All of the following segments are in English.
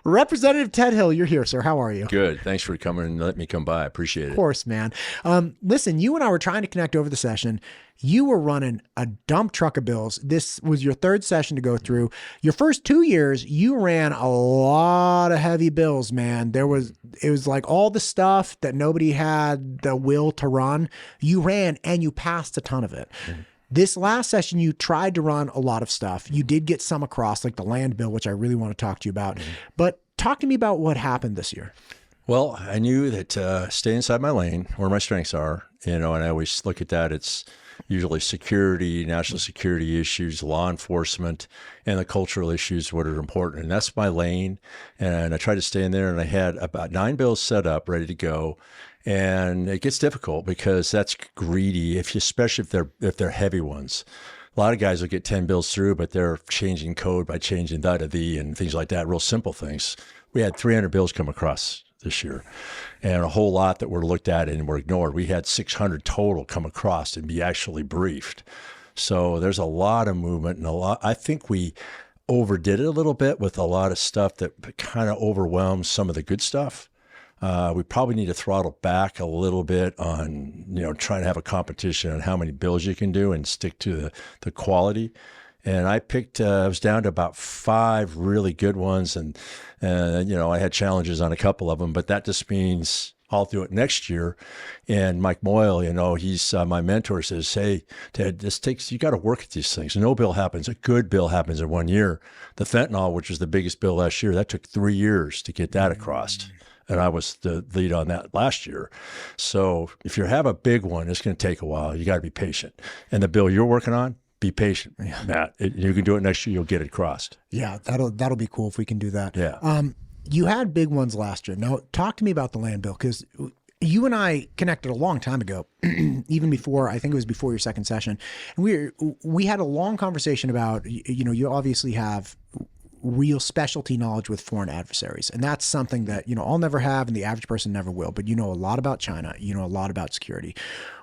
Representative Ted Hill, you're here, sir. How are you? Good. Thanks for coming and letting me come by. I appreciate Of it. course, man. Listen, you and I were trying to connect over the session. You were running a dump truck of bills. This was your third session to go through. Your first 2 years, you ran a lot of heavy bills, man. It was like all the stuff that nobody had the will to run. You ran and you passed a ton of it. This last session, you tried to run a lot of stuff. You did get some across, like the land bill, which I really want to talk to you about. But talk to me about what happened this year. Well, I knew that stay inside my lane, where my strengths are, and I always look at that. It's usually security, national security issues, law enforcement, and the cultural issues, what are important. And that's my lane. And I tried to stay in there, and I had about 9 bills set up, ready to go. And it gets difficult because that's greedy, especially if they're heavy ones. A lot of guys will get 10 bills through, but they're changing code by changing that to the and things like that, real simple things. We had 300 bills come across this year, and a whole lot that were looked at and were ignored. We had 600 total come across and be actually briefed. So there's a lot of movement and a lot. I think we overdid it a little bit with a lot of stuff that kind of overwhelmed some of the good stuff. We probably need to throttle back a little bit on, trying to have a competition on how many bills you can do and stick to the quality. And I picked, I was down to about 5 really good ones. And, I had challenges on a couple of them, but that just means I'll do it next year. And Mike Moyle, he's my mentor, says, hey, Ted, you got to work at these things. No bill happens. A good bill happens in 1 year. The fentanyl, which was the biggest bill last year, that took 3 years to get that across. And I was the lead on that last year. So if you have a big one, it's going to take a while. You got to be patient. And the bill you're working on, be patient, Matt. You can do it next year. You'll get it crossed. Yeah, that'll be cool if we can do that. Yeah. You had big ones last year. Now, talk to me about the land bill, because you and I connected a long time ago, even before, I think it was before your second session. And we had a long conversation about, you obviously have real specialty knowledge with foreign adversaries. And that's something that, I'll never have and the average person never will. But you know a lot about China. You know a lot about security.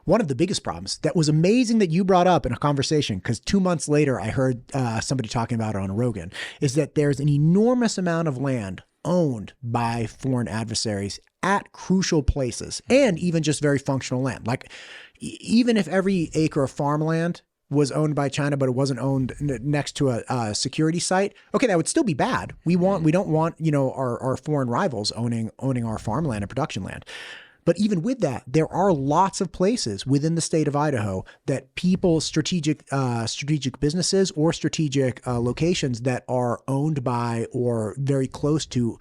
One of the biggest problems that was amazing that you brought up in a conversation, because 2 months later I heard somebody talking about it on Rogan, is that there's an enormous amount of land owned by foreign adversaries at crucial places, and even just very functional land. Like even if every acre of farmland was owned by China, but it wasn't owned next to a security site, okay, that would still be bad. We don't want, our foreign rivals owning our farmland and production land. But even with that, there are lots of places within the state of Idaho that people, strategic businesses or strategic locations that are owned by or very close to,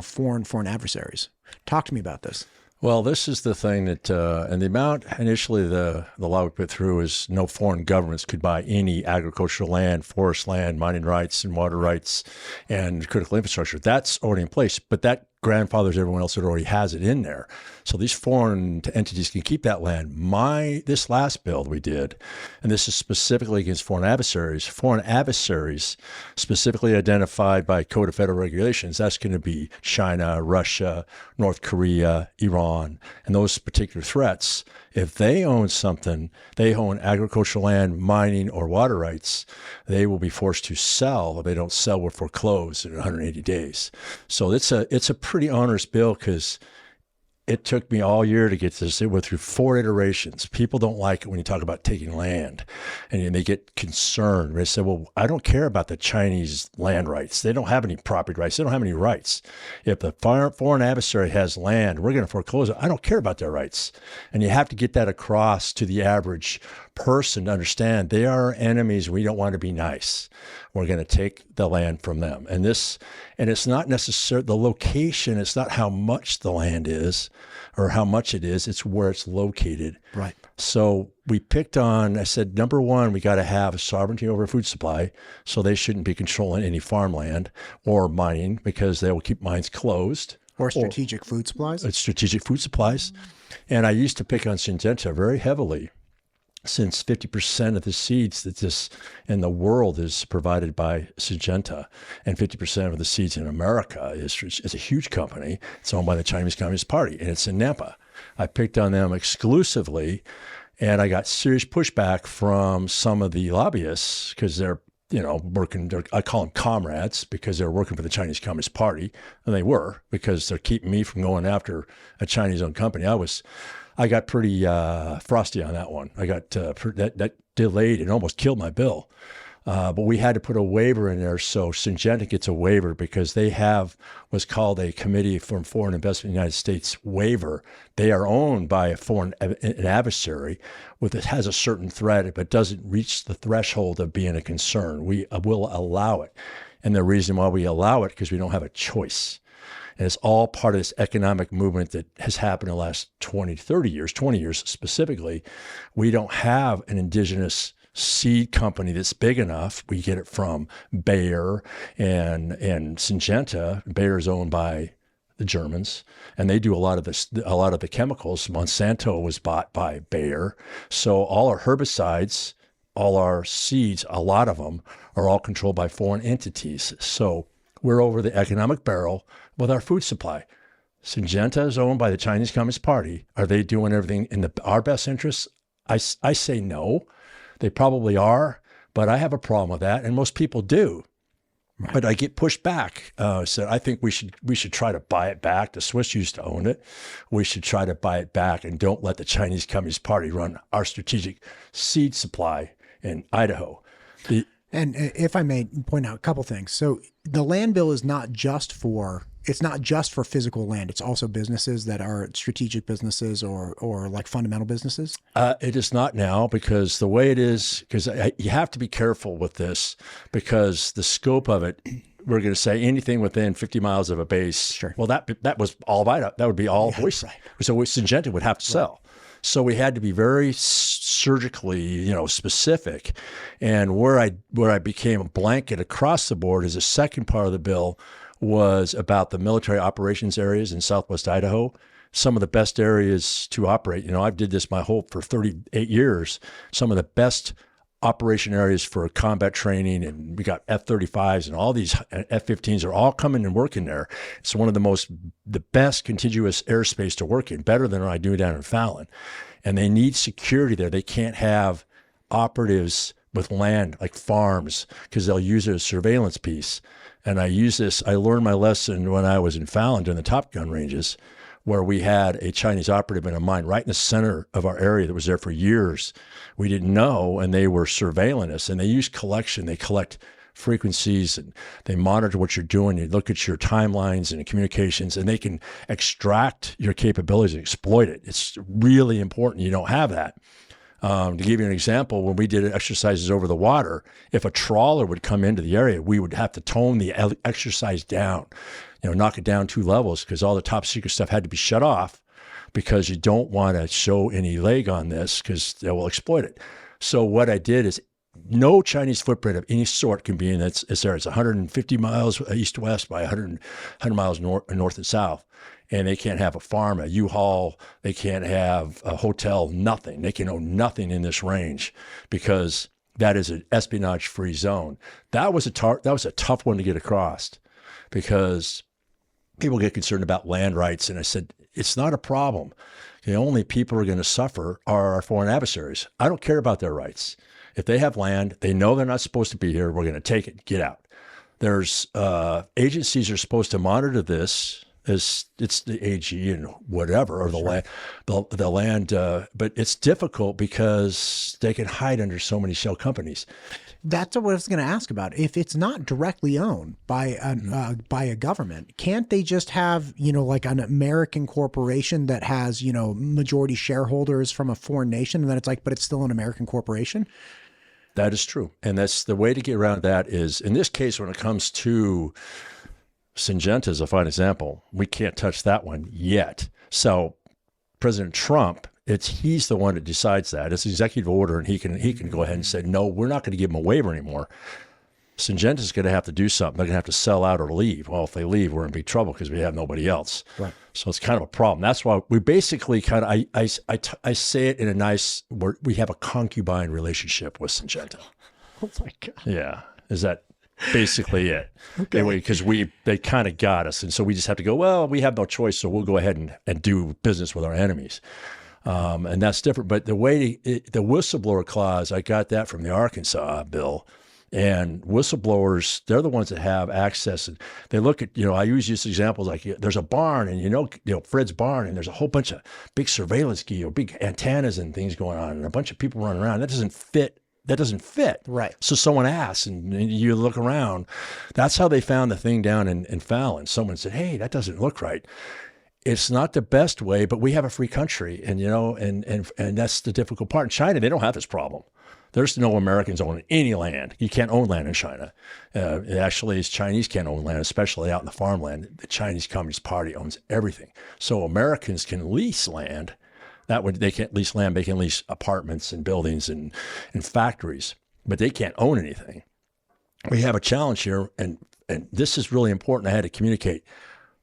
foreign adversaries. Talk to me about this. Well, this is the thing that, and the amount initially the law we put through is no foreign governments could buy any agricultural land, forest land, mining rights and water rights and critical infrastructure. That's already in place, but that grandfathers everyone else that already has it in there. So these foreign entities can keep that land. This last bill we did, and this is specifically against foreign adversaries specifically identified by Code of Federal Regulations, that's going to be China, Russia, North Korea, Iran, and those particular threats. If they own something, they own agricultural land, mining, or water rights, they will be forced to sell. If they don't sell, we're foreclosed in 180 days. So it's a pretty onerous bill because it took me all year to get this. It went through 4 iterations. People don't like it when you talk about taking land, and they get concerned. They say, well, I don't care about the Chinese land rights. They don't have any property rights. They don't have any rights. If the foreign adversary has land, we're going to foreclose it. I don't care about their rights. And you have to get that across to the average person to understand they are our enemies. We don't want to be nice. We're going to take the land from them. And it's not necessarily the location. It's not how much the land is or how much it is. It's where it's located. Right. So we picked on, I said, number one, we got to have sovereignty over food supply. So they shouldn't be controlling any farmland or mining because they will keep mines closed. Or strategic food supplies. It's strategic food supplies. And I used to pick on Syngenta very heavily, since 50% of the seeds that this in the world is provided by Syngenta, and 50% of the seeds in America is a huge company. It's owned by the Chinese Communist Party, and it's in Nampa. I picked on them exclusively, and I got serious pushback from some of the lobbyists because they're working, I call them comrades because they're working for the Chinese Communist Party. And they were, because they're keeping me from going after a Chinese-owned company. I got pretty frosty on that one. I got that delayed and almost killed my bill. But we had to put a waiver in there, so Syngenta gets a waiver because they have what's called a Committee for Foreign Investment in the United States waiver. They are owned by an adversary that has a certain threat, but doesn't reach the threshold of being a concern. We will allow it. And the reason why we allow it, because we don't have a choice. And it's all part of this economic movement that has happened in the last 20 years specifically. We don't have an indigenous seed company that's big enough. We get it from Bayer and Syngenta. Bayer is owned by the Germans, and they do a lot of the chemicals. Monsanto was bought by Bayer. So all our herbicides, all our seeds, a lot of them are all controlled by foreign entities. So we're over the economic barrel with our food supply. Syngenta is owned by the Chinese Communist Party. Are they doing everything in our best interests? I say no. They probably are, but I have a problem with that, and most people do. Right. But I get pushed back. So I think we should try to buy it back. The Swiss used to own it. We should try to buy it back and don't let the Chinese Communist Party run our strategic seed supply in Idaho. And if I may point out a couple things. So the land bill is not just for physical land. It's also businesses that are strategic businesses or like fundamental businesses. It is not now, because the way it is, because you have to be careful with this, because the scope of it, we're going to say anything within 50 miles of a base. Sure. Well, that was all of Idaho. That would be all Boise. Right. So Syngenta would have to sell. So we had to be very surgically, specific. And where I became a blanket across the board is the second part of the bill was about the military operations areas in Southwest Idaho. Some of the best areas to operate. I've did this for 38 years. Some of the best operation areas for combat training, and we got F-35s and all these F-15s are all coming and working there. It's one of the best contiguous airspace to work in, better than I do down in Fallon. And they need security there. They can't have operatives with land like farms, because they'll use it as a surveillance piece. And I learned my lesson when I was in Fallon during the Top Gun ranges, where we had a Chinese operative in a mine right in the center of our area that was there for years. We didn't know, and they were surveilling us. And they use collection. They collect frequencies, and they monitor what you're doing. They look at your timelines and communications, and they can extract your capabilities and exploit it. It's really important you don't have that. To give you an example, when we did exercises over the water, if a trawler would come into the area, we would have to tone the exercise down, knock it down 2 levels, because all the top secret stuff had to be shut off, because you don't want to show any leg on this, because they will exploit it. So what I did is no Chinese footprint of any sort can be in this area. It's 150 miles east-west by 100 miles north and south. And they can't have a farm, a U-Haul. They can't have a hotel, nothing. They can own nothing in this range, because that is an espionage-free zone. That was a tough one to get across, because people get concerned about land rights. And I said, it's not a problem. The only people who are going to suffer are our foreign adversaries. I don't care about their rights. If they have land, they know they're not supposed to be here. We're going to take it, get out. There's agencies are supposed to monitor this. It's the AG and whatever, or the land, but it's difficult because they can hide under so many shell companies. That's what I was going to ask about. If it's not directly owned by a government, can't they just have, like an American corporation that has, majority shareholders from a foreign nation, and then it's like, but it's still an American corporation? That is true. And that's the way to get around that is, in this case, when it comes to Syngenta is a fine example. We can't touch that one yet. So President Trump, he's the one that decides that. It's an executive order, and he can go ahead and say, no, we're not going to give him a waiver anymore. Syngenta is going to have to do something. They're going to have to sell out or leave. Well, if they leave, we're in big trouble because we have nobody else. Right. So it's kind of a problem. That's why we basically I say it in a nice word. We have a concubine relationship with Syngenta. Oh my God. Yeah. Is that basically it? Okay. Anyway, because they kind of got us. And so we just have to go, well, we have no choice. So we'll go ahead and do business with our enemies. And that's different. But the way the whistleblower clause, I got that from the Arkansas bill. And whistleblowers, they're the ones that have access. And they look at, I use these examples like there's a barn and, Fred's barn, and there's a whole bunch of big surveillance gear, big antennas and things going on, and a bunch of people running around. That doesn't fit. Right. So someone asks, and you look around. That's how they found the thing down in Fallon. Someone said, hey, that doesn't look right. It's not the best way, but we have a free country, and that's the difficult part. In China, they don't have this problem. There's no Americans owning any land. You can't own land in China. Actually, Chinese can't own land, especially out in the farmland. The Chinese Communist Party owns everything. So Americans can lease land. That way, they can't lease land. They can lease apartments and buildings and factories, but they can't own anything. We have a challenge here, and this is really important. I had to communicate.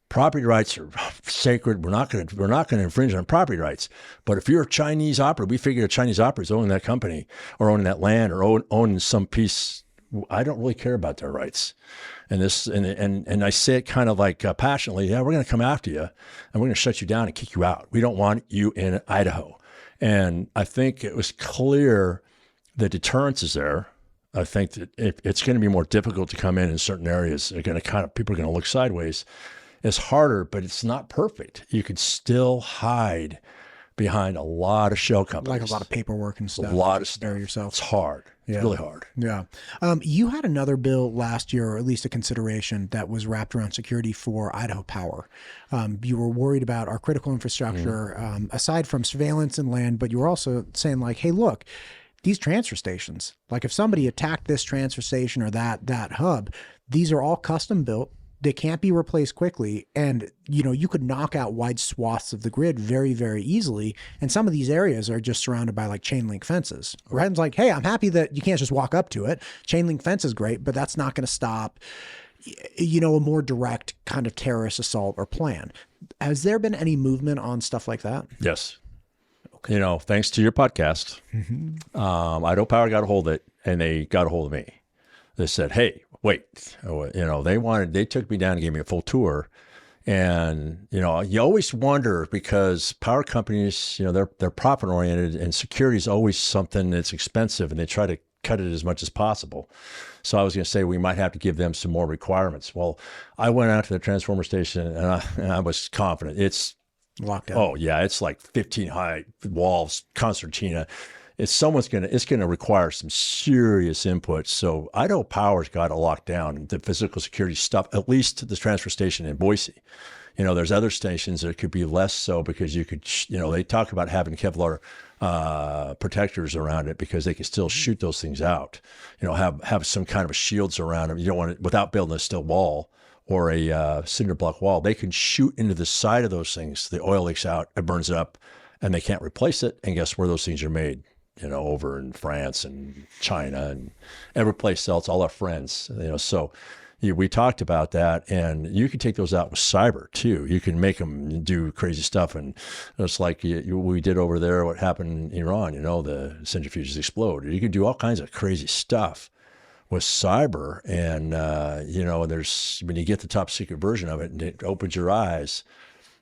Property rights are sacred. We're not going to infringe on property rights. But if you're a Chinese operator, we figure a Chinese operator is owning that company or owning that land or owning some piece. I don't really care about their rights. And I say it kind of like passionately. Yeah, we're going to come after you, and we're going to shut you down and kick you out. We don't want you in Idaho. And I think it was clear the deterrence is there. I think that it's going to be more difficult to come in certain areas. People are going to look sideways. It's harder, but it's not perfect. You could still hide behind a lot of shell companies. Like a lot of paperwork and stuff. A lot of stuff. Bury yourself. It's hard. Yeah. It's really hard. Yeah. You had another bill last year, or at least a consideration, that was wrapped around security for Idaho Power. You were worried about our critical infrastructure, aside from surveillance and land, but you were also saying like, hey, look, these transfer stations, like if somebody attacked this transfer station or that hub, these are all custom built. They can't be replaced quickly. And, you could knock out wide swaths of the grid very, very easily. And some of these areas are just surrounded by like chain link fences. Right? It's like, hey, I'm happy that you can't just walk up to it. Chain link fence is great, but that's not going to stop, a more direct kind of terrorist assault or plan. Has there been any movement on stuff like that? Yes. Okay. Thanks to your podcast, Idaho Power got a hold of it, and they got a hold of me. They said, hey, wait, they took me down and gave me a full tour. And, you always wonder because power companies, they're profit oriented, and security is always something that's expensive, and they try to cut it as much as possible. So I was going to say we might have to give them some more requirements. Well, I went out to the transformer station, and I was confident. It's locked down. Oh yeah, it's like 15 high walls, concertina. It's going to require some serious input. So Idaho Power's got to lock down the physical security stuff, at least to the transfer station in Boise. There's other stations that could be less so because you could, they talk about having Kevlar protectors around it because they can still shoot those things out. Have some kind of shields around them. You don't want it without building a steel wall or a cinder block wall. They can shoot into the side of those things. The oil leaks out, it burns it up, and they can't replace it. And guess where those things are made? Over in France and China and every place else, all our friends, so we talked about that, and you can take those out with cyber too. You can make them do crazy stuff. And it's like we did over there, what happened in Iran, the centrifuges explode. You can do all kinds of crazy stuff with cyber. And, there's, when you get the top secret version of it and it opens your eyes,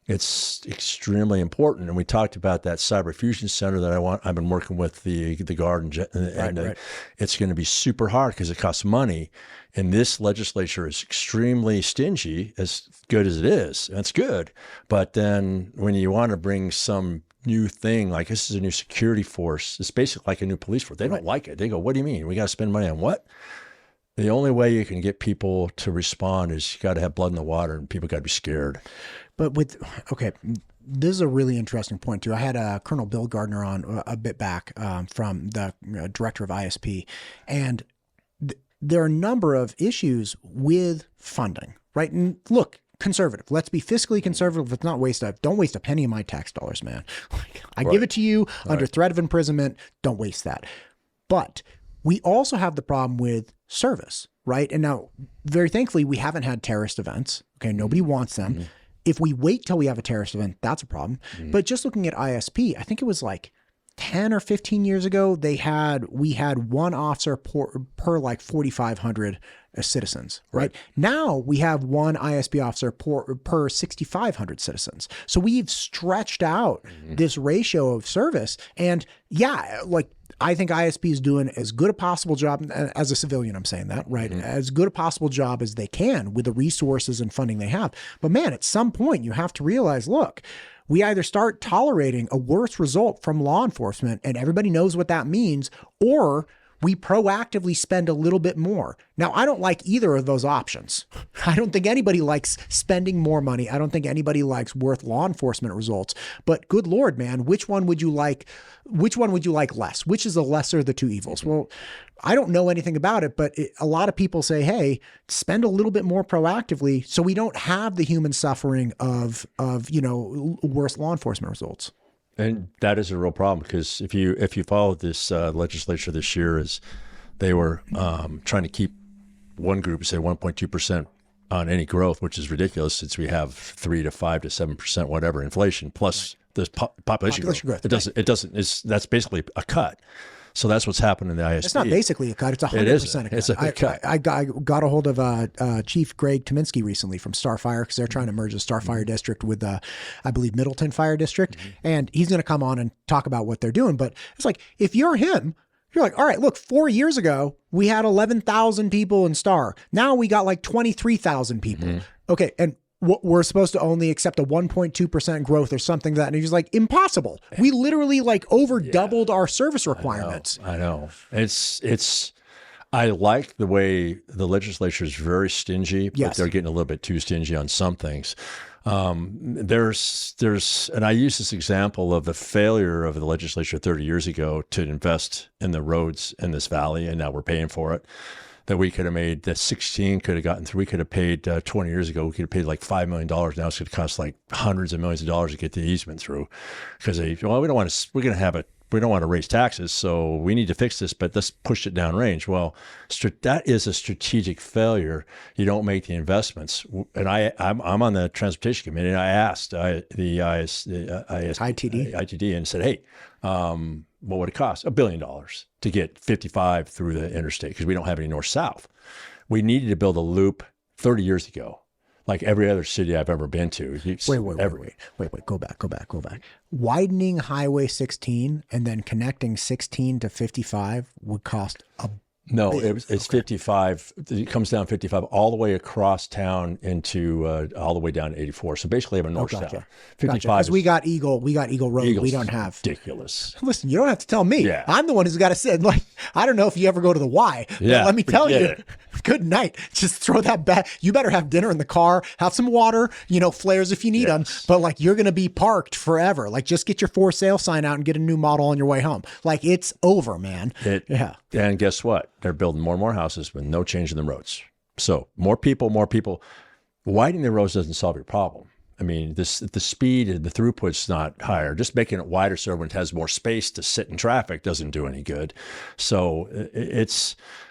it's extremely important. And we talked about that cyber fusion center that I've been working with the Guard, and right. It's going to be super hard because it costs money. And this legislature is extremely stingy, as good as it is. That's good. But then when you want to bring some new thing, like this is a new security force, it's basically like a new police force. They don't like it. They go, what do you mean? We got to spend money on what? The only way you can get people to respond is you got to have blood in the water, and people got to be scared. But this is a really interesting point too. I had Colonel Bill Gardner on a bit back from the director of ISP, and there are a number of issues with funding, right? And look, conservative. Let's be fiscally conservative. Let's not don't waste a penny of my tax dollars, man. I give it to you under threat of imprisonment. Don't waste that. But we also have the problem with service, right? And now, very thankfully, we haven't had terrorist events. Okay, nobody wants them. Mm-hmm. If we wait till we have a terrorist event, that's a problem. Mm-hmm. But just looking at ISP, I think it was like 10 or 15 years ago, we had one officer per like 4,500 citizens, right? Now we have one ISP officer per 6,500 citizens. So we've stretched out this ratio of service. And yeah, like I think ISP is doing as good a possible job, as a civilian, I'm saying that, right? As good a possible job as they can with the resources and funding they have. But man, at some point you have to realize, look, we either start tolerating a worse result from law enforcement, and everybody knows what that means, or we proactively spend a little bit more. Now, I don't like either of those options. I don't think anybody likes spending more money. I don't think anybody likes worse law enforcement results. But good Lord, man, which one would you like? Which one would you like less? Which is the lesser of the two evils? Well, I don't know anything about it, but a lot of people say, hey, spend a little bit more proactively so we don't have the human suffering of worse law enforcement results. And that is a real problem, because if you follow this legislature this year, is they were trying to keep one group, say 1.2% on any growth, which is ridiculous since we have 3 to 5 to 7% whatever inflation plus the population growth. That's basically a cut. So that's what's happened in the ISD. It's not basically a cut. It's 100% a cut. It's a cut. I got a hold of Chief Greg Tominski recently from Star Fire, because they're trying to merge the Star Fire District with, I believe, Middleton Fire District. And he's going to come on and talk about what they're doing. But it's like, if you're him, you're like, all right, look, 4 years ago, we had 11,000 people in Star. Now we got like 23,000 people. Okay. And we're supposed to only accept a 1.2% growth or something like that. And he's like, impossible. We literally like doubled our service requirements. I know. I like the way the legislature is very stingy, but they're getting a little bit too stingy on some things. And I use this example of the failure of the legislature 30 years ago to invest in the roads in this valley, and now we're paying for it. That we could have made, that 16 could have gotten through. We could have paid 20 years ago, we could have paid like $5 million. Now it's going to cost like hundreds of millions of dollars to get the easement through, because we don't want to raise taxes, so we need to fix this, but let's push it downrange. Well, that is a strategic failure. You don't make the investments. And I'm on the transportation committee, and I asked the ITD and said, hey, what would it cost? $1 billion to get 55 through the interstate, because we don't have any north-south. We needed to build a loop 30 years ago, like every other city I've ever been to. Wait, go back. Widening Highway 16 and then connecting 16 to 55 would cost No, it's 55. It comes down 55 all the way across town into all the way down to 84. So basically, have a north-south. 55. Because we got Eagle Road. Eagle's we don't have ridiculous. Listen, you don't have to tell me. Yeah. I'm the one who's got to say, like, I don't know if you ever go to the Y. But let me tell you. Good night. Just throw that back. You better have dinner in the car, have some water, flares if you need them. But like, you're going to be parked forever. Like, just get your for sale sign out and get a new model on your way home. Like, it's over, man. And guess what? They're building more and more houses with no change in the roads. So more people. Widening the roads doesn't solve your problem. I mean, the speed and the throughput's not higher. Just making it wider so everyone has more space to sit in traffic doesn't do any good. So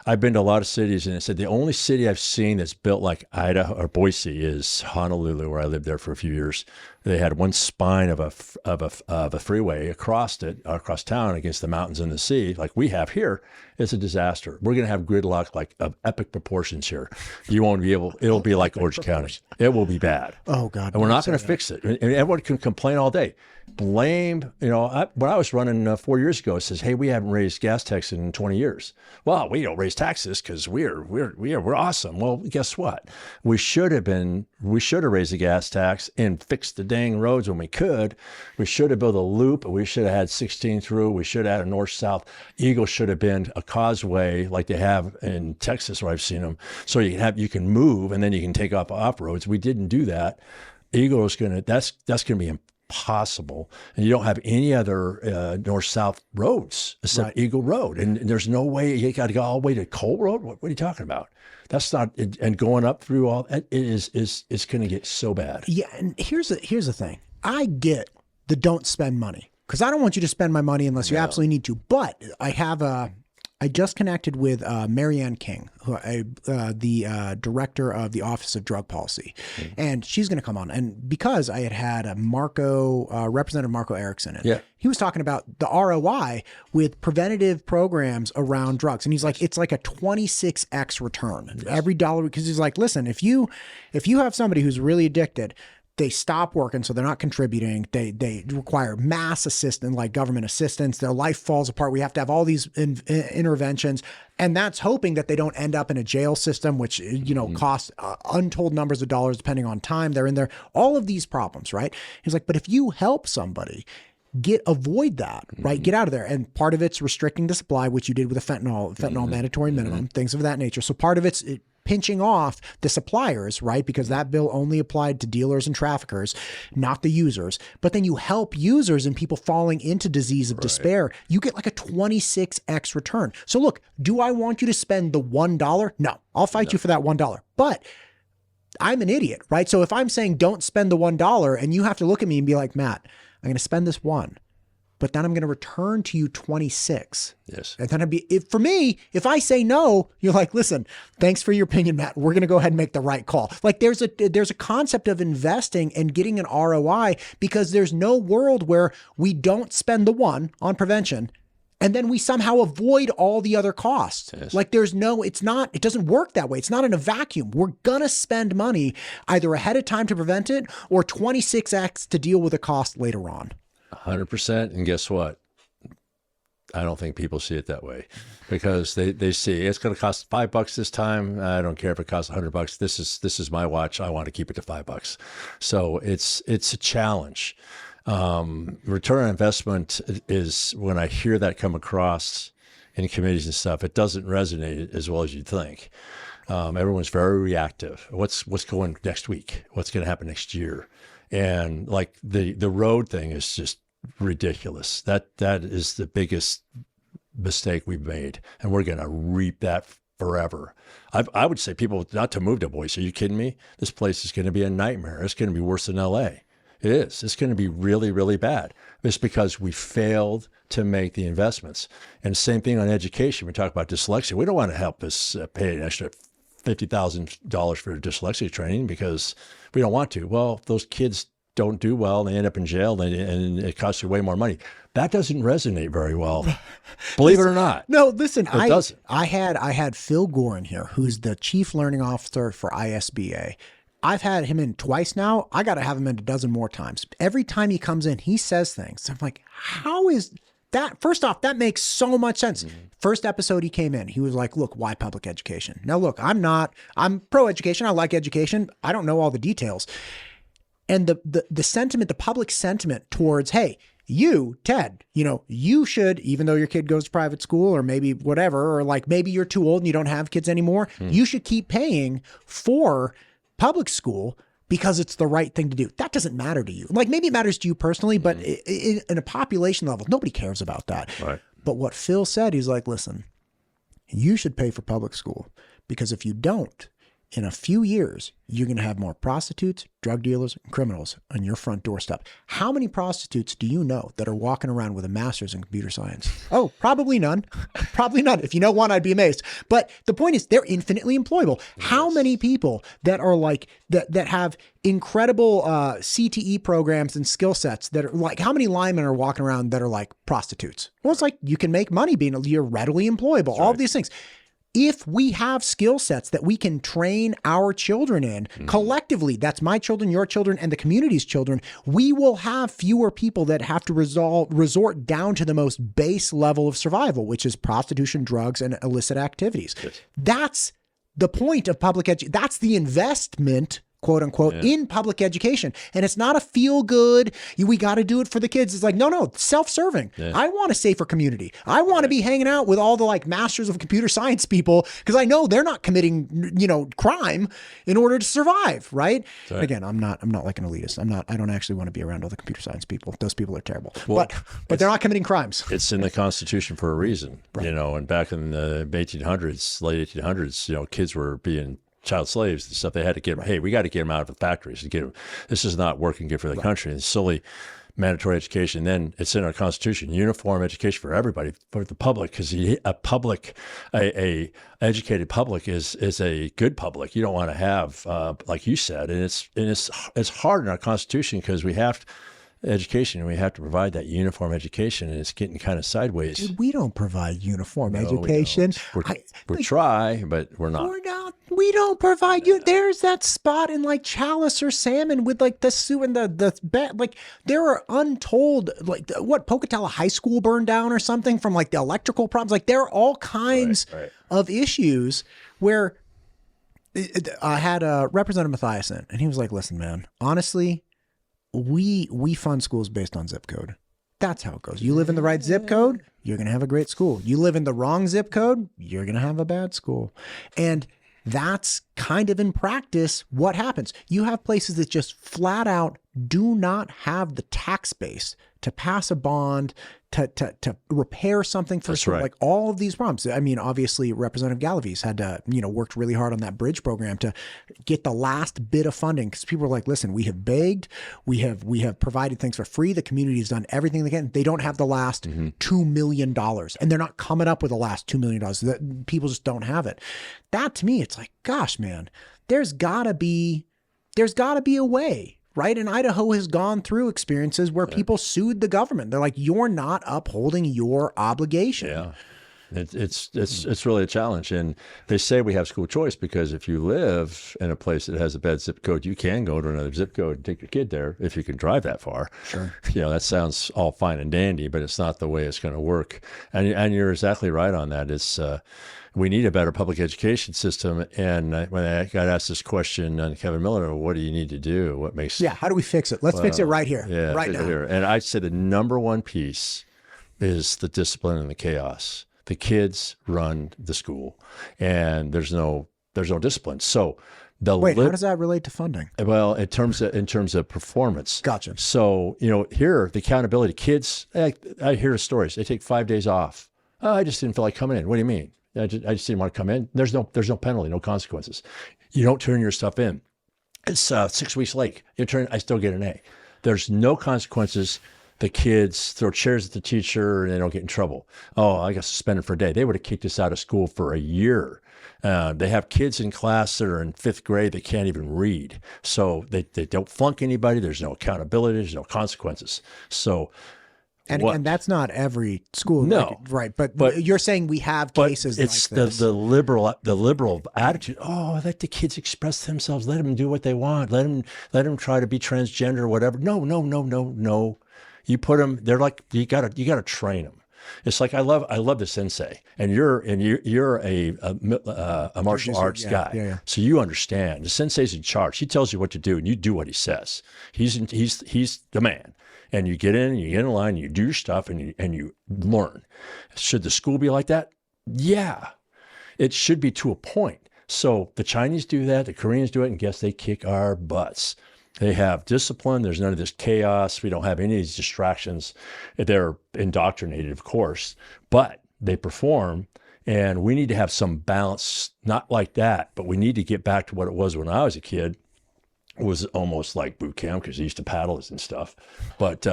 I've been to a lot of cities, and I said the only city I've seen that's built like Idaho or Boise is Honolulu, where I lived there for a few years. They had one spine of a freeway across town against the mountains and the sea, like we have here. It's a disaster. We're going to have gridlock like of epic proportions here. You won't be able. It'll be like Orange County. It will be bad. Oh God! And we're not going to fix it. And everyone can complain all day. Blame. When I was running 4 years ago, it says, "Hey, we haven't raised gas tax in 20 years." Well, we don't raise taxes because we're awesome. Well, guess what? We should have raised the gas tax and fixed the dang roads when we could. We should have built a loop. We should have had 16 through. We should have had a north-south. Eagle should have been a causeway like they have in Texas, where I've seen them. So you can move and then you can take off roads. We didn't do that. Eagle is that's going to be impossible, and you don't have any other north-south roads except Eagle Road, and there's no way. You got to go all the way to Cole Road. What are you talking about? That's not, and going up through all it is it's going to get so bad. Yeah, and here's the thing. I get the don't spend money, because I don't want you to spend my money unless you absolutely need to. But I just connected with Marianne King, the director of the Office of Drug Policy, and she's going to come on. And because I had Representative Marco Erickson in, he was talking about the ROI with preventative programs around drugs, and he's like, it's like a 26x return every dollar, because he's like, listen, if you have somebody who's really addicted, they stop working, so they're not contributing. They require mass assistance, like government assistance. Their life falls apart. We have to have all these interventions, and that's hoping that they don't end up in a jail system, which costs untold numbers of dollars depending on time they're in there. All of these problems, right? He's like, but if you help somebody avoid that, right? Get out of there. And part of it's restricting the supply, which you did with a fentanyl mandatory minimum, things of that nature. So part of it's pinching off the suppliers, right? Because that bill only applied to dealers and traffickers, not the users. But then you help users and people falling into disease of despair. You get like a 26x return. So look, do I want you to spend the $1? No, I'll fight you for that $1. But I'm an idiot, right? So if I'm saying don't spend the $1 and you have to look at me and be like, Matt, I'm going to spend this $1, but then I'm going to return to you 26. Yes. And then for me, if I say no, you're like, listen, thanks for your opinion, Matt. We're going to go ahead and make the right call. Like there's a concept of investing and getting an ROI, because there's no world where we don't spend the $1 on prevention and then we somehow avoid all the other costs. Yes. Like it doesn't work that way. It's not in a vacuum. We're going to spend money either ahead of time to prevent it or 26x to deal with the cost later on. 100%. And guess what? I don't think people see it that way, because they see it's going to cost $5 this time. I don't care if it costs $100. This is my watch. I want to keep it to $5. So it's a challenge. Return on investment is, when I hear that come across in committees and stuff, it doesn't resonate as well as you'd think. Everyone's very reactive. What's going next week? What's going to happen next year? And like the road thing is just ridiculous. That is the biggest mistake we've made, and we're going to reap that forever. I would say people not to move to Boise. Are you kidding me? This place is going to be a nightmare. It's going to be worse than LA. It is. It's going to be really, really bad. It's because we failed to make the investments. And same thing on education. We talk about dyslexia. We don't want to help us pay an extra $50,000 for dyslexia training because we don't want to. Well, those kids don't do well and they end up in jail and it costs you way more money. That doesn't resonate very well, believe it or not. No, listen, it doesn't. I had Phil Gore in here, who's the chief learning officer for ISBA. I've had him in twice now. I got to have him in a dozen more times. Every time he comes in, he says things. I'm like, how is that? First off, that makes so much sense. Mm-hmm. First episode he came in, he was like, look, why public education? Now, look, I'm pro-education. I like education. I don't know all the details. And the sentiment, the public sentiment towards, hey, you, Ted, you should, even though your kid goes to private school or maybe whatever, or like maybe you're too old and you don't have kids anymore, you should keep paying for public school because it's the right thing to do. That doesn't matter to you. Like maybe it matters to you personally, but in a population level, nobody cares about that. Right. But what Phil said, he's like, listen, you should pay for public school because if you don't, in a few years, you're going to have more prostitutes, drug dealers, and criminals on your front doorstep. How many prostitutes do you know that are walking around with a master's in computer science? Oh, probably none. Probably none. If you know one, I'd be amazed. But the point is, they're infinitely employable. Yes. How many people that are like, that have incredible CTE programs and skill sets that are like, how many linemen are walking around that are like prostitutes? Well, it's like, you can make money you're readily employable. That's all of these things. If we have skill sets that we can train our children in collectively, that's my children, your children, and the community's children, we will have fewer people that have to resort down to the most base level of survival, which is prostitution, drugs, and illicit activities. Yes. That's the point of public education. That's the investment, quote unquote, in public education. And it's not a feel good, we got to do it for the kids. It's like, no, self-serving. Yeah. I want a safer community. I want to be hanging out with all the like masters of computer science people because I know they're not committing, crime in order to survive. Right. Again, I'm not like an elitist. I don't actually want to be around all the computer science people. Those people are terrible, but they're not committing crimes. It's in the Constitution for a reason, right. And back in the 1800s, late 1800s, kids were being child slaves and stuff. They had to get them. Hey, we got to get them out of the factories and get them. This is not working good for the country. And it's solely mandatory education. Then it's in our Constitution, uniform education for everybody, for the public, because a educated public is a good public. You don't want to have, like you said, and it's hard in our Constitution because we have. education. We have to provide that uniform education, and it's getting kind of sideways. Dude, we don't provide uniform education. We try, but we're not. We don't provide you. There's that spot in like Chalice or Salmon with like the Sioux and the bat. Like there are untold, like what, Pocatello High School burned down or something from like the electrical problems. Like there are all kinds of issues where I had Representative Mathiasen, and he was like, listen, man, honestly, we fund schools based on zip code. That's how it goes. You live in the right zip code, you're going to have a great school. You live in the wrong zip code, you're going to have a bad school. And that's kind of in practice what happens. You have places that just flat out do not have the tax base to pass a bond, to repair something for school. Like all of these problems. I mean, obviously Representative Galaviz had to, worked really hard on that bridge program to get the last bit of funding, because people were like, listen, we have begged, we have provided things for free. The community has done everything they can. They don't have the last $2 million, and they're not coming up with the last $2 million. That people just don't have it. That to me, it's like, gosh, man, there's gotta be a way. Right. And Idaho has gone through experiences where people sued the government. They're like, you're not upholding your obligation. Yeah. It's really a challenge. And they say we have school choice because if you live in a place that has a bad zip code, you can go to another zip code and take your kid there if you can drive that far. Sure. That sounds all fine and dandy, but it's not the way it's going to work. And you're exactly right on that. It's we need a better public education system. And when I got asked this question on Kevin Miller, what do you need to do? What makes how do we fix it? Let's fix it right here, right now. Here. And I'd say the number one piece is the discipline and the chaos. The kids run the school, and there's no discipline. So how does that relate to funding? Well, in terms of performance. Gotcha. So here the accountability. Kids, I hear stories. They take 5 days off. Oh, I just didn't feel like coming in. What do you mean? I just didn't want to come in. There's no penalty, no consequences. You don't turn your stuff in. It's 6 weeks late. I still get an A. There's no consequences. The kids throw chairs at the teacher and they don't get in trouble. Oh, I got suspended for a day. They would have kicked us out of school for a year. They have kids in class that are in 5th grade that can't even read. So they don't flunk anybody. There's no accountability. There's no consequences. So And that's not every school, no, right? But you're saying we have cases it's like this. the liberal attitude. Oh, let the kids express themselves. Let them do what they want. Let them try to be transgender or whatever. No. You put them. They're like you gotta train them. It's like I love the sensei, and you're a martial arts guy, yeah. So you understand. The sensei's in charge. He tells you what to do, and you do what he says. He's the man. And you get in line, you do your stuff, and you learn. Should the school be like that? Yeah, it should be to a point. So the Chinese do that, the Koreans do it, and guess they kick our butts. They have discipline. There's none of this chaos. We don't have any of these distractions. They're indoctrinated, of course, but they perform. And we need to have some balance, not like that, but we need to get back to what it was when I was a kid. It was almost like boot camp because they used to paddle us and stuff. But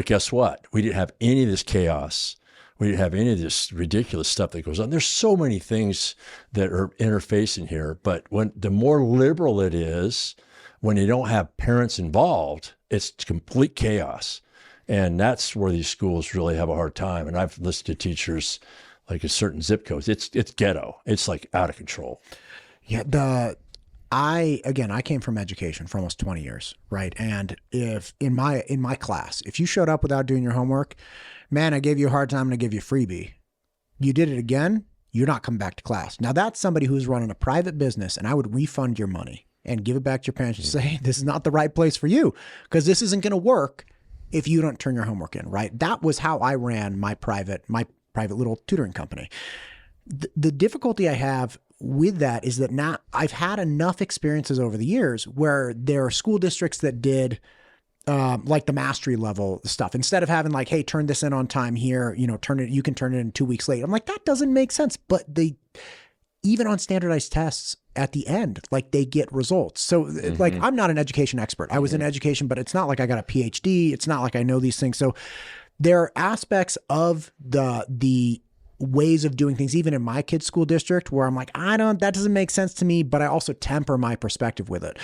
guess what? We didn't have any of this chaos. We didn't have any of this ridiculous stuff that goes on. There's so many things that are interfacing here. But the more liberal it is, when you don't have parents involved, it's complete chaos. And that's where these schools really have a hard time. And I've listened to teachers like in certain zip codes. It's ghetto. It's like out of control. Yeah. I came from education for almost 20 years, right? And if in my class, if you showed up without doing your homework, man, I gave you a hard time and I gave you a freebie. You did it again, you're not coming back to class. Now that's somebody who's running a private business, and I would refund your money and give it back to your parents and say, this is not the right place for you because this isn't going to work if you don't turn your homework in, right? That was how I ran my private little tutoring company. The difficulty I have with that is that now I've had enough experiences over the years where there are school districts that did like the mastery level stuff. Instead of having like, hey, turn this in on time here, you can turn it in 2 weeks late. I'm like, that doesn't make sense. But even on standardized tests at the end, like they get results. So like, I'm not an education expert. I was in education, but it's not like I got a PhD. It's not like I know these things. So there are aspects of the ways of doing things, even in my kid's school district, where I'm like, that doesn't make sense to me, but I also temper my perspective with it.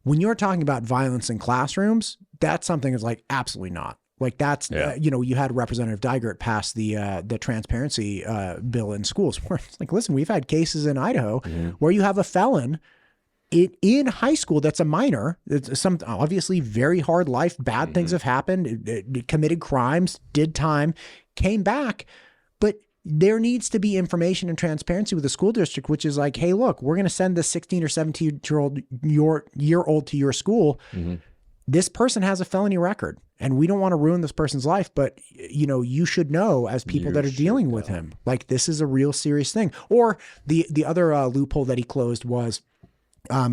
When you're talking about violence in classrooms, that's something that's like, absolutely not. Like that's, you had Representative Digert pass the transparency bill in schools where it's like, listen, we've had cases in Idaho where you have a felon in high school that's a minor. It's some obviously very hard life, bad things have happened, it committed crimes, did time, came back. But there needs to be information and transparency with the school district, which is like, hey, look, we're going to send this 16 or 17-year-old to your school. This person has a felony record and we don't want to ruin this person's life, but you should know as people that are dealing with him, like this is a real serious thing. Or the other loophole that he closed was,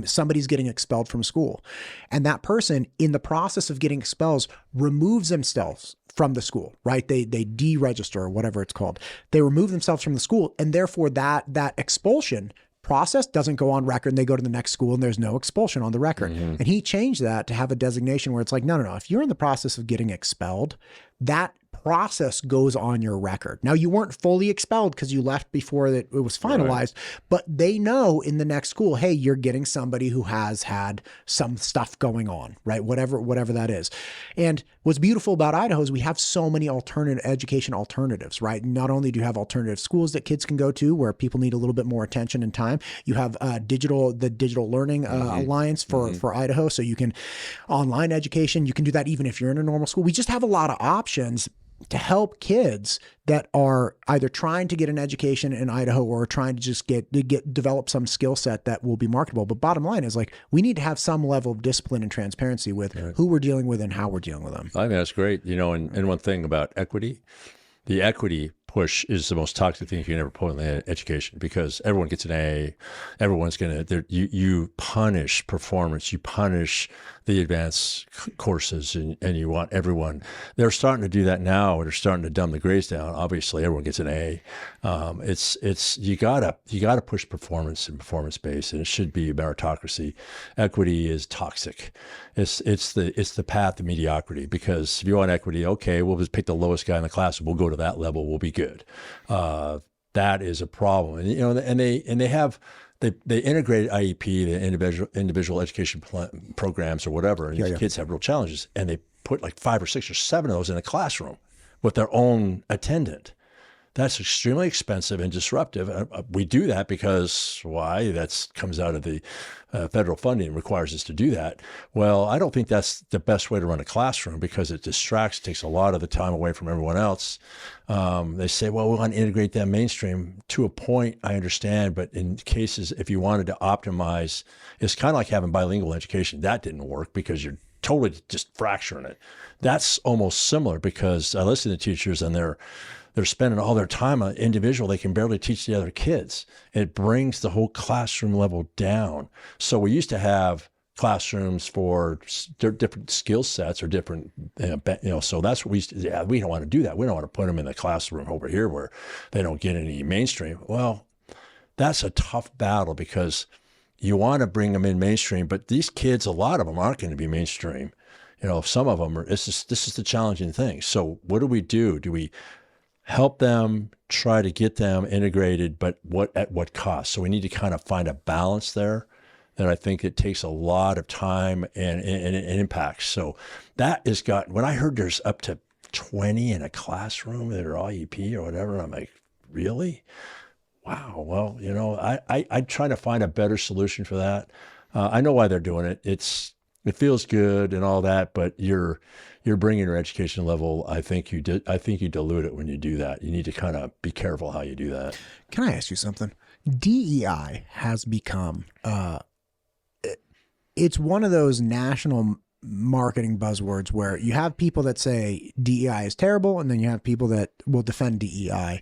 somebody's getting expelled from school, and that person in the process of getting expelled removes themselves from the school, right? They deregister or whatever it's called. They remove themselves from the school, and therefore that expulsion process doesn't go on record, and they go to the next school and there's no expulsion on the record. And he changed that to have a designation where it's like, no. If you're in the process of getting expelled, that process goes on your record. Now, you weren't fully expelled because you left before it was finalized, but they know in the next school, hey, you're getting somebody who has had some stuff going on, right? Whatever that is. And what's beautiful about Idaho is we have so many education alternatives, right? Not only do you have alternative schools that kids can go to where people need a little bit more attention and time, you have the Digital Learning Alliance for Idaho. So you can online education, you can do that even if you're in a normal school. We just have a lot of options to help kids that are either trying to get an education in Idaho or trying to just develop some skill set that will be marketable. But bottom line is, like, we need to have some level of discipline and transparency with who we're dealing with and how we're dealing with them. I think that's great. And one thing about equity, the equity push is the most toxic thing you can ever put in education, because everyone gets an A. Everyone's going to, you punish performance, you punish the advanced courses, and you want everyone. They're starting to do that now. They're starting to dumb the grades down. Obviously, everyone gets an A. You gotta push performance and performance based, and it should be a meritocracy. Equity is toxic. It's the path to mediocrity, because if you want equity, okay, we'll just pick the lowest guy in the class and we'll go to that level. We'll be good. That is a problem, and they integrated IEP, the individual education programs or whatever, and these kids have real challenges, and they put like 5 or 6 or 7 of those in a classroom with their own attendant. That's extremely expensive and disruptive. We do that because why? That comes out of the federal funding, requires us to do that. Well, I don't think that's the best way to run a classroom, because it distracts, takes a lot of the time away from everyone else. They say, well, we want to integrate that mainstream. To a point, I understand, but in cases, if you wanted to optimize, it's kind of like having bilingual education. That didn't work because you're totally just fracturing it. That's almost similar, because I listen to teachers and they're spending all their time on individual. They can barely teach the other kids. It brings the whole classroom level down. So we used to have classrooms for different skill sets or different, so that's what we used to, we don't want to do that. We don't want to put them in the classroom over here where they don't get any mainstream. Well, that's a tough battle, because you want to bring them in mainstream, but these kids, a lot of them aren't going to be mainstream. Some of them are, this is the challenging thing. So what do? Do we help them, try to get them integrated, but at what cost? So we need to kind of find a balance there that I think it takes a lot of time and impact. So that has got, when I heard there's up to 20 in a classroom that are IEP or whatever, I'm like, really? Wow. Well, I try to find a better solution for that. I know why they're doing it. It feels good and all that, but you're bringing your education level. I think you dilute it when you do that. You need to kind of be careful how you do that. Can I ask you something? DEI has become, it's one of those national marketing buzzwords where you have people that say DEI is terrible, and then you have people that will defend DEI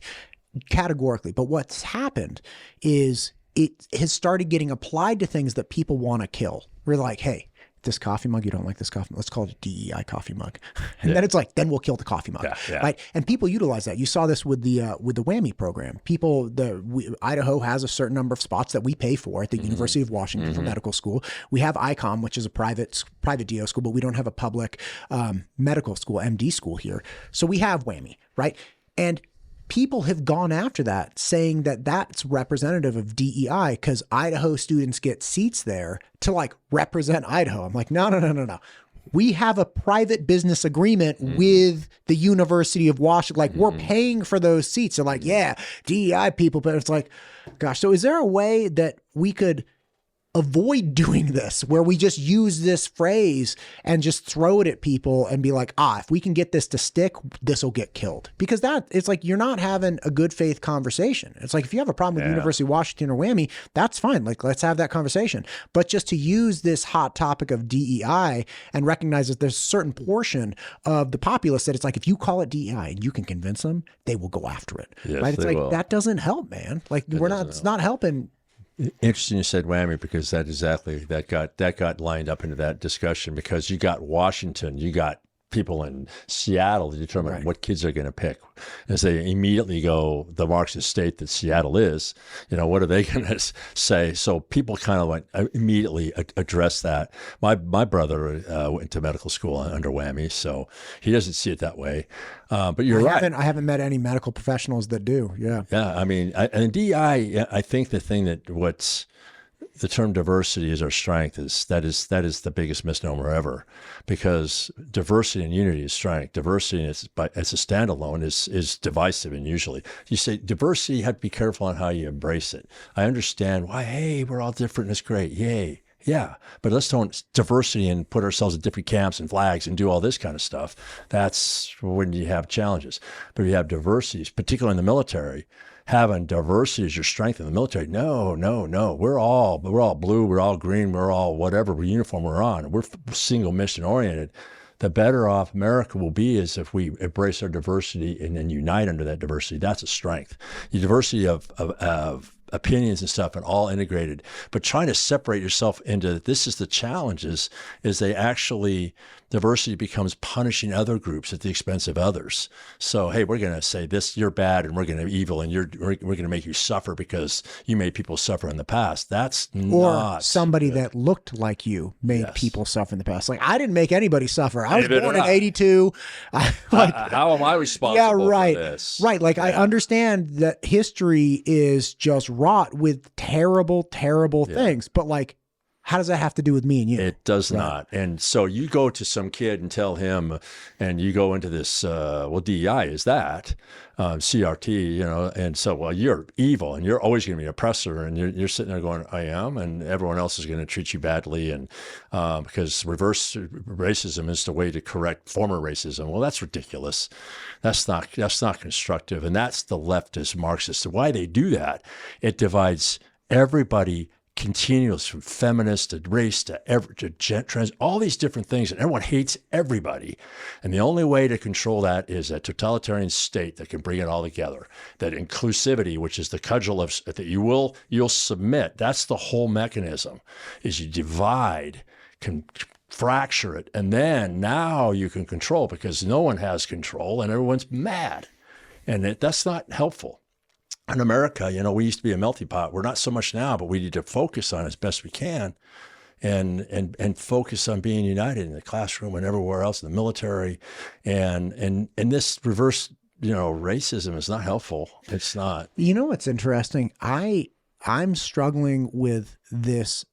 categorically. But what's happened is it has started getting applied to things that people want to kill. We're like, hey, this coffee mug, you don't like this coffee mug, let's call it a DEI coffee mug. And then it's like, then we'll kill the coffee mug, right? And people utilize that. You saw this with the WWAMI program. Idaho has a certain number of spots that we pay for at the University of Washington for medical school. We have ICOM, which is a private DO school, but we don't have a public medical school, MD school here. So we have WWAMI, right? And people have gone after that, saying that that's representative of DEI because Idaho students get seats there to like represent Idaho. I'm like, no. we have a private business agreement with the University of Washington. Like we're paying for those seats. They're like, yeah, DEI people. But it's like, gosh, so is there a way that we could avoid doing this, where we just use this phrase and just throw it at people and be like, if we can get this to stick, this will get killed? Because it's like, you're not having a good faith conversation. It's like, if you have a problem with University of Washington or WWAMI, that's fine. Like, let's have that conversation. But just to use this hot topic of DEI and recognize that there's a certain portion of the populace that it's like, if you call it DEI and you can convince them, they will go after it. Yes, right? It's like, that doesn't help, man. Like it's not helping. Interesting you said WWAMI, because that got lined up into that discussion, because you got Washington, you got people in Seattle to determine what kids they're going to pick. As they immediately go, the Marxist state that Seattle is, what are they going to say? So people kind of immediately address that. My brother went to medical school under WWAMI, so he doesn't see it that way. But you're right. I haven't met any medical professionals that do. Yeah. Yeah. I mean, and DEI, I think the thing that the term diversity is our strength that is the biggest misnomer ever, because diversity and unity is strength. Diversity as a standalone is divisive, and usually you say diversity, you have to be careful on how you embrace it. I understand why, hey, we're all different and it's great. Yay. Yeah, but let's don't diversity and put ourselves in different camps and flags and do all this kind of stuff. That's when you have challenges. But if you have diversities, particularly in the military, having diversity as your strength in the military. No. We're all blue, we're all green, we're all whatever uniform we're on. We're single mission oriented. The better off America will be is if we embrace our diversity and then unite under that diversity. That's a strength. The diversity of opinions and stuff, and all integrated. But trying to separate yourself into this is the challenges, is diversity becomes punishing other groups at the expense of others. So, hey, we're going to say this, you're bad, and we're going to be evil, and we're going to make you suffer because you made people suffer in the past. That's not somebody good. That looked like you made people suffer in the past. Like, I didn't make anybody suffer. I was born in 82. How am I responsible for this? Right. Like, I understand that history is just wrought with terrible, terrible things. But like, how does that have to do with me and you? It does not. And so you go to some kid and tell him, and you go into this, DEI is that, CRT, and so, you're evil and you're always going to be an oppressor, and you're sitting there going, I am, and everyone else is going to treat you badly, and because reverse racism is the way to correct former racism. Well, that's ridiculous. That's not constructive, and that's the leftist Marxist. Why they do that? It divides everybody continuous, from feminist to race to trans, all these different things, and everyone hates everybody. And the only way to control that is a totalitarian state that can bring it all together. That inclusivity, which is the cudgel of that you'll submit. That's the whole mechanism. Is you divide, can fracture it, and then now you can control, because no one has control and everyone's mad, and that's not helpful. In America, we used to be a melting pot. We're not so much now, but we need to focus on it as best we can, and focus on being united in the classroom and everywhere else, in the military, and this reverse, racism is not helpful. It's not. What's interesting? I'm struggling with this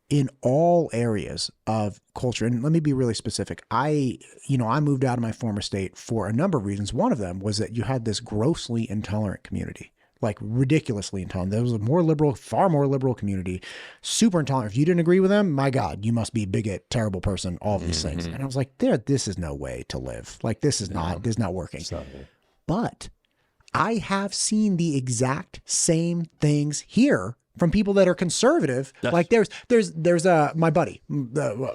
in all areas of culture. And let me be really specific. I moved out of my former state for a number of reasons. One of them was that you had this grossly intolerant community, like ridiculously intolerant. There was a far more liberal community, super intolerant. If you didn't agree with them, my God, you must be a bigot, terrible person, all of these things. And I was like, this is no way to live. Like, this is not working. It's not But I have seen the exact same things here from people that are conservative. Yes. Like there's my buddy,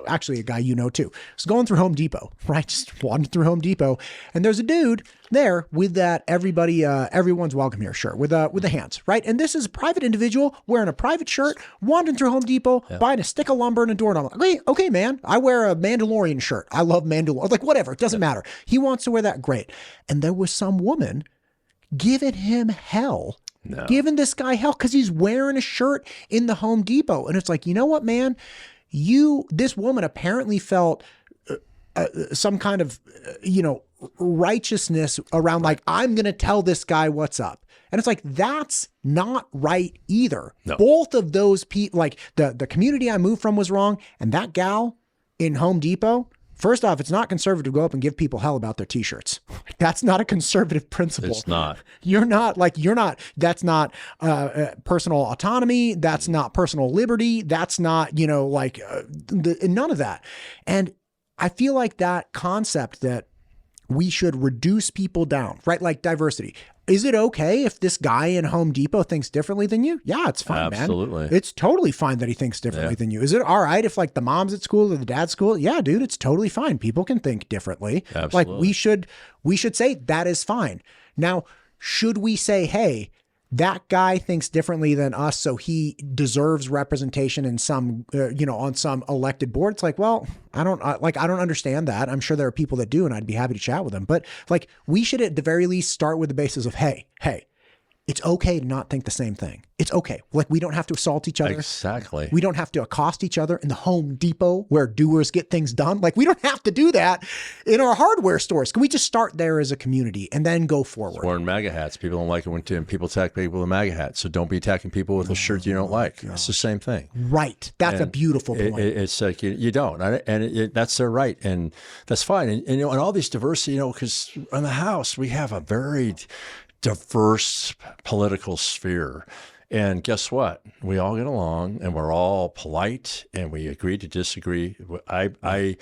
actually a guy too, was going through Home Depot, right? Just wandering through Home Depot, and there's a dude there with that everyone's welcome here shirt with the hands, right? And this is a private individual wearing a private shirt, wandering through Home Depot, buying a stick of lumber and a doorknob. I'm like, okay, man, I wear a Mandalorian shirt. I love Mandalorian. Like, whatever, it doesn't matter. He wants to wear that, great. And there was some woman giving him hell. No. Giving this guy hell because he's wearing a shirt in the Home Depot. And it's like, you know what, man? This woman apparently felt some kind of, righteousness around, like, I'm going to tell this guy what's up. And it's like, that's not right either. No. Both of those people, like the community I moved from was wrong. And that gal in Home Depot First off, it's not conservative to go up and give people hell about their t-shirts. That's not a conservative principle. It's not. That's not personal autonomy. That's not personal liberty. That's not, none of that. And I feel like that concept that we should reduce people down, right? Like diversity. Is it okay if this guy in Home Depot thinks differently than you? Yeah, it's fine, Absolutely. man. It's totally fine that he thinks differently than you. Is it all right if like the mom's at school or the dad's school? Yeah, dude, it's totally fine. People can think differently. Absolutely. Like we should say that is fine. Now, should we say, hey, that guy thinks differently than us, so he deserves representation in some, on some elected board? It's like, well, I don't understand that. I'm sure there are people that do, and I'd be happy to chat with them. But like, we should at the very least start with the basis of, hey, it's okay to not think the same thing. It's okay. Like, we don't have to assault each other. Exactly. We don't have to accost each other in the Home Depot where doers get things done. Like, we don't have to do that in our hardware stores. Can we just start there as a community and then go forward? Wearing MAGA hats. People don't like it when people attack people with MAGA hats. So don't be attacking people with a shirt you don't like. It's the same thing. Right. That's a beautiful point. It's like you don't. And that's their right. And that's fine. And all these diversity, because in the House, we have a very diverse political sphere. And guess what? We all get along, and we're all polite, and we agree to disagree. I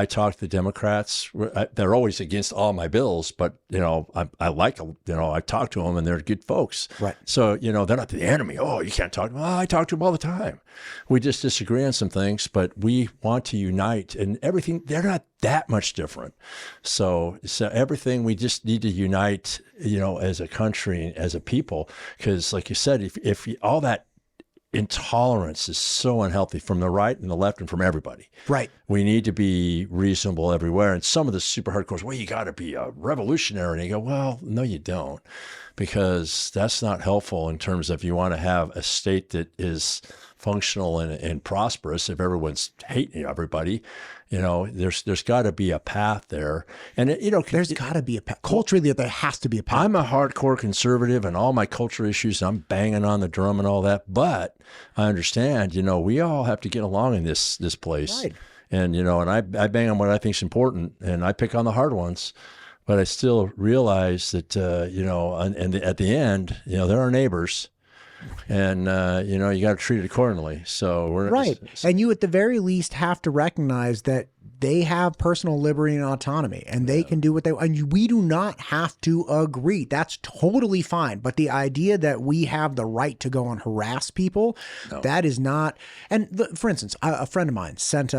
talk to the Democrats. They're always against all my bills, but I like them. I talk to them, and they're good folks. Right. So they're not the enemy. Oh, you can't talk to them. I talk to them all the time. We just disagree on some things, but we want to unite, and everything. They're not that much different. So everything, we just need to unite, as a country, as a people, because like you said, if all that intolerance is so unhealthy from the right and the left and from everybody. Right. We need to be reasonable everywhere. And some of the super hardcores, well, you got to be a revolutionary. And you go, well, no, you don't, because that's not helpful in terms of you want to have a state that is functional and prosperous. If everyone's hating everybody, there's got to be a path there. And, there's got to be a path. Culturally, there has to be a path. I'm a hardcore conservative, and all my culture issues, I'm banging on the drum and all that. But I understand, we all have to get along in this place. Right. And, and I bang on what I think is important, and I pick on the hard ones. But I still realize that, and at the end, they're our neighbors. And, you got to treat it accordingly. So we're right. And you, at the very least, have to recognize that they have personal liberty and autonomy, and they can do what they want. And we do not have to agree. That's totally fine. But the idea that we have the right to go and harass people, that is not. And for instance, a friend of mine sent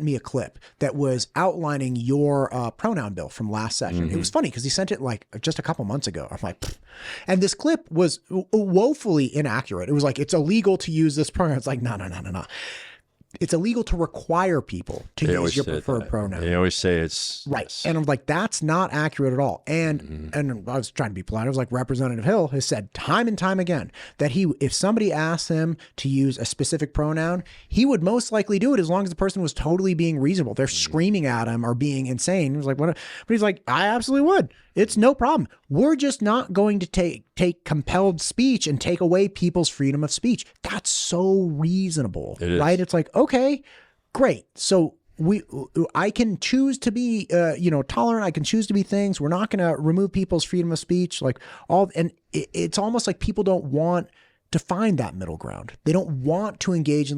me a clip that was outlining your pronoun bill from last session. It was funny because he sent it like just a couple months ago. I'm like, pfft. And this clip was woefully inaccurate. It was like, it's illegal to use this pronoun. It's like, no. It's illegal to require people to use your preferred pronoun. They always say it's right. Yes. And I'm like, that's not accurate at all. And and I was trying to be polite. I was like, Representative Hill has said time and time again that if somebody asked him to use a specific pronoun, he would most likely do it as long as the person was totally being reasonable. They're screaming at him or being insane. He was like, what? But he's like, I absolutely would. It's no problem. We're just not going to take compelled speech and take away people's freedom of speech. That's so reasonable, right? It's like, okay, great. So I can choose to be, tolerant. I can choose to be things. We're not going to remove people's freedom of speech, and it's almost like people don't want to find that middle ground. They don't want to engage in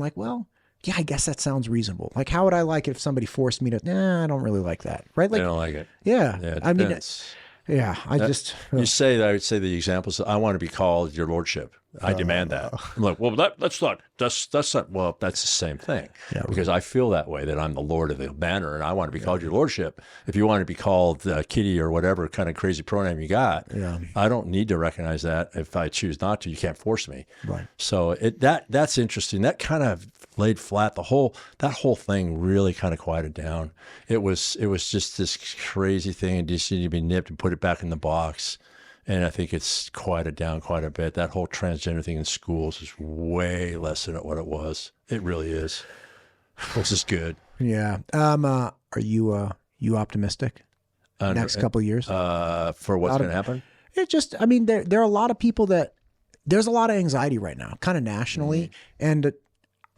yeah, I guess that sounds reasonable. Like, how would I like it if somebody forced me to? Nah, I don't really like that, right? Like, I don't like it. Yeah, I mean. Yeah, you say that. I would say the examples. I want to be called your lordship. I demand that. I'm like, well, that's not. Well, that's the same thing. Yeah, because I feel that way, that I'm the lord of the manor, and I want to be called your lordship. If you want to be called kitty or whatever kind of crazy pronoun you got, I don't need to recognize that. If I choose not to, you can't force me. Right. So that's interesting. That kind of laid flat that whole thing. Really kind of quieted down. It was just this crazy thing, and just needed to be nipped and put it back in the box. And I think it's quieted down quite a bit. That whole transgender thing in schools is way less than what it was. It really is. Which is good. Yeah. Are you optimistic? Next couple of years? For what's going to happen? It just, I mean, there are a lot of people that, there's a lot of anxiety right now, kind of nationally. And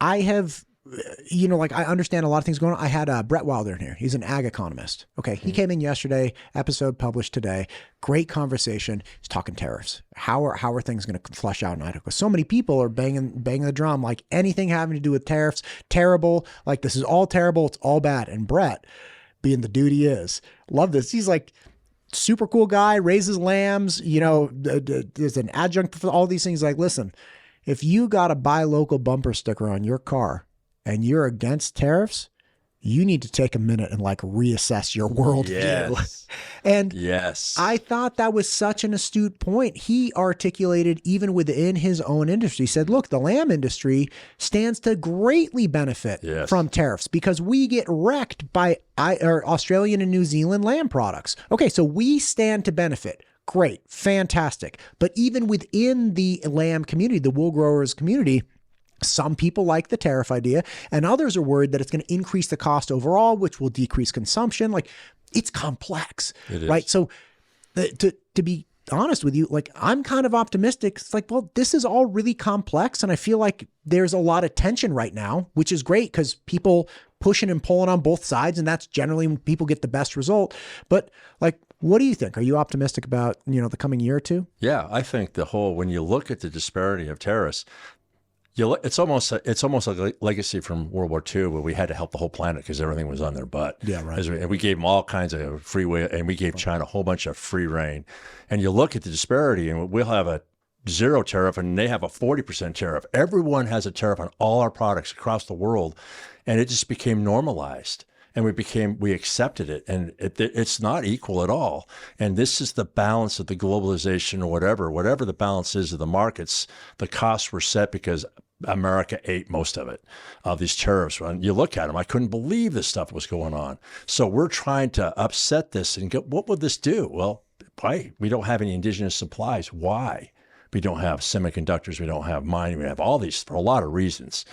I have like I understand a lot of things going on. I had Brett Wilder in here. He's an ag economist. Okay. He came in yesterday, episode published today. Great conversation. He's talking tariffs. How are things going to flush out in Idaho? So many people are banging the drum like anything having to do with tariffs, terrible. Like this is all terrible. It's all bad. And Brett, being the dude he is, love this. He's like, super cool guy, raises lambs, there's an adjunct for all these things. Like, listen, if you got a buy local bumper sticker on your car and you're against tariffs, you need to take a minute and like reassess your worldview. Yes. And yes, I thought that was such an astute point. He articulated even within his own industry, said, look, the lamb industry stands to greatly benefit from tariffs because we get wrecked by Australian and New Zealand lamb products. Okay, so we stand to benefit. Great, fantastic. But even within the lamb community, the wool growers community, some people like the tariff idea and others are worried that it's going to increase the cost overall, which will decrease consumption. Like it's complex, right? So to be honest with you, like I'm kind of optimistic. It's like, well, this is all really complex. And I feel like there's a lot of tension right now, which is great because people pushing and pulling on both sides. And that's generally when people get the best result. But like, what do you think? Are you optimistic about, the coming year or two? Yeah, I think when you look at the disparity of tariffs, it's almost like a legacy from World War II where we had to help the whole planet because everything was on their butt. Yeah, right. And we gave them all kinds of freeway, and we gave China a whole bunch of free reign. And you look at the disparity, and we'll have a 0 tariff, and they have a 40% tariff. Everyone has a tariff on all our products across the world, and it just became normalized. And we accepted it, and it's not equal at all. And this is the balance of the globalization or whatever the balance is of the markets. The costs were set because America ate most of it, of these tariffs. When you look at them, I couldn't believe this stuff was going on. So we're trying to upset this and go, what would this do? Well, why? We don't have any indigenous supplies. Why? We don't have semiconductors. We don't have mining. We have all these for a lot of reasons.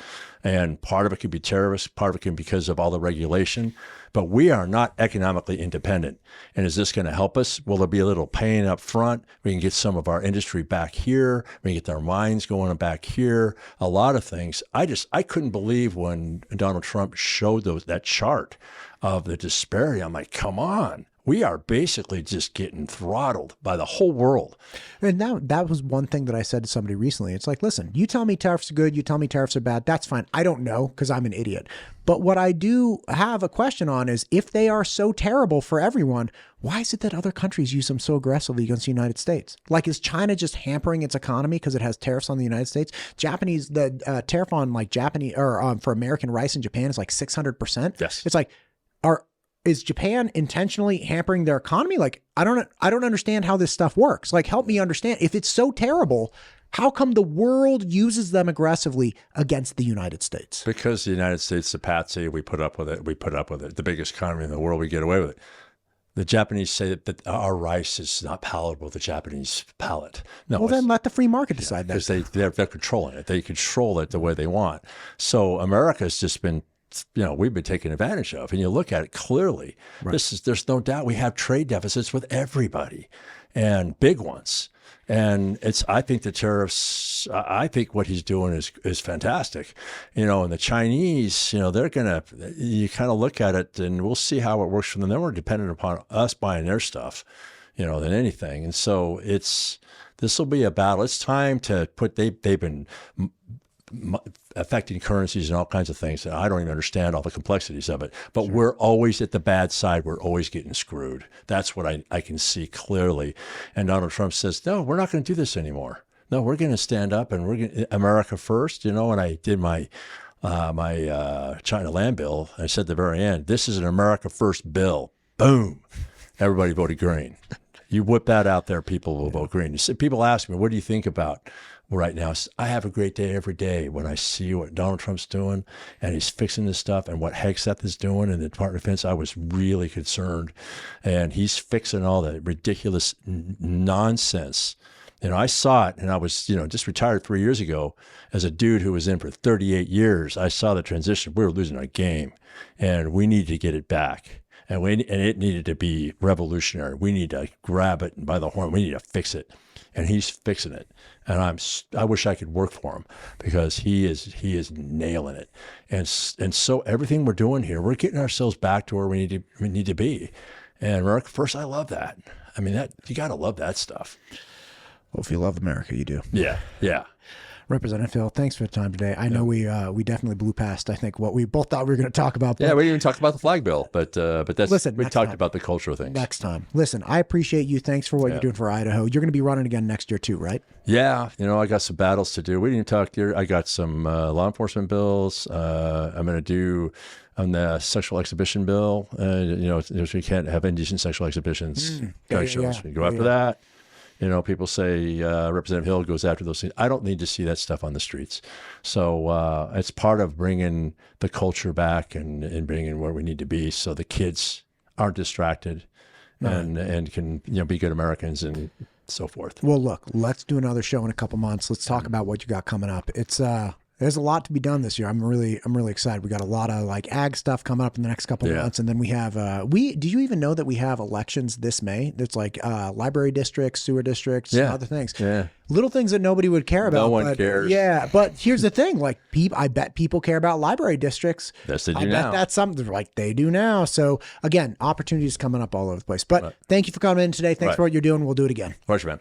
And part of it could be terrorists. Part of it can be because of all the regulation. But we are not economically independent. And is this going to help us? Will there be a little pain up front? We can get some of our industry back here. We can get our mines going back here. A lot of things. I couldn't believe when Donald Trump showed that chart of the disparity. I'm like, come on. We are basically just getting throttled by the whole world. And that was one thing that I said to somebody recently. It's like, listen, you tell me tariffs are good, you tell me tariffs are bad. That's fine. I don't know because I'm an idiot. But what I do have a question on is if they are so terrible for everyone, why is it that other countries use them so aggressively against the United States? Like, is China just hampering its economy because it has tariffs on the United States? The tariff on like Japanese or for American rice in Japan is like 600%. Yes. It's like, is Japan intentionally hampering their economy? Like, I don't understand how this stuff works. Like, help me understand. If it's so terrible, how come the world uses them aggressively against the United States? Because the United States, the patsy, we put up with it. The biggest economy in the world, we get away with it. The Japanese say that our rice is not palatable with the Japanese palate. No, well, then let the free market decide that. Because they're controlling it. They control it the way they want. So America's just been, we've been taken advantage of. And you look at it clearly, right. There's no doubt we have trade deficits with everybody and big ones. And I think the tariffs, I think what he's doing is fantastic. And the Chinese, they're going to, you kind of look at it and we'll see how it works for them. They're more dependent upon us buying their stuff, than anything. And so this will be a battle. It's time to they've been affecting currencies and all kinds of things. And I don't even understand all the complexities of it, but sure. We're always at the bad side. We're always getting screwed. That's what I can see clearly. And Donald Trump says, no, we're not going to do this anymore. No, we're going to stand up and we're going to America first. When I did my China land bill, I said at the very end, this is an America first bill. Boom. Everybody voted green. You whip that out there, people will vote green. People ask me, what do you think about right now? I have a great day every day when I see what Donald Trump's doing and he's fixing this stuff and what Hegseth is doing in the Department of Defense. I was really concerned. And he's fixing all that ridiculous nonsense. I saw it, and I was, just retired 3 years ago as a dude who was in for 38 years. I saw the transition. We were losing our game, and we need to get it back. and it needed to be revolutionary. We need to grab it by the horn. We need to fix it, and he's fixing it. And I wish I could work for him because he is nailing it. And so everything we're doing here, we're getting ourselves back to where we need to be. And Mark, first, I love that. I mean, that you got to love that stuff. Well, if you love America, you do. Yeah, yeah. Representative Phil, thanks for the time today. I know we definitely blew past, I think, what we both thought we were going to talk about. Yeah, we didn't even talk about the flag bill, but that's we talked about the cultural things. Next time. Listen, I appreciate you. Thanks for what you're doing for Idaho. You're going to be running again next year too, right? Yeah, I got some battles to do. We didn't talk here. I got some law enforcement bills. I'm going to do on the sexual exhibition bill. We can't have indecent sexual exhibitions. Shows. We go after that. People say Representative Hill goes after those things. I don't need to see that stuff on the streets. So it's part of bringing the culture back and bringing where we need to be so the kids aren't distracted and can be good Americans and so forth. Well, look, let's do another show in a couple months. Let's talk about what you got coming up. It's there's a lot to be done this year. I'm really excited. We got a lot of ag stuff coming up in the next couple of months, and then we have do you even know that we have elections this May? There's like library districts, sewer districts, and other things. Yeah. Little things that nobody would care about. No one cares. Yeah, but here's the thing: like, I bet people care about library districts. Yes, they do I bet now. that's something like they do now. So again, opportunities coming up all over the place. But thank you for coming in today. Thanks for what you're doing. We'll do it again. Of course, man.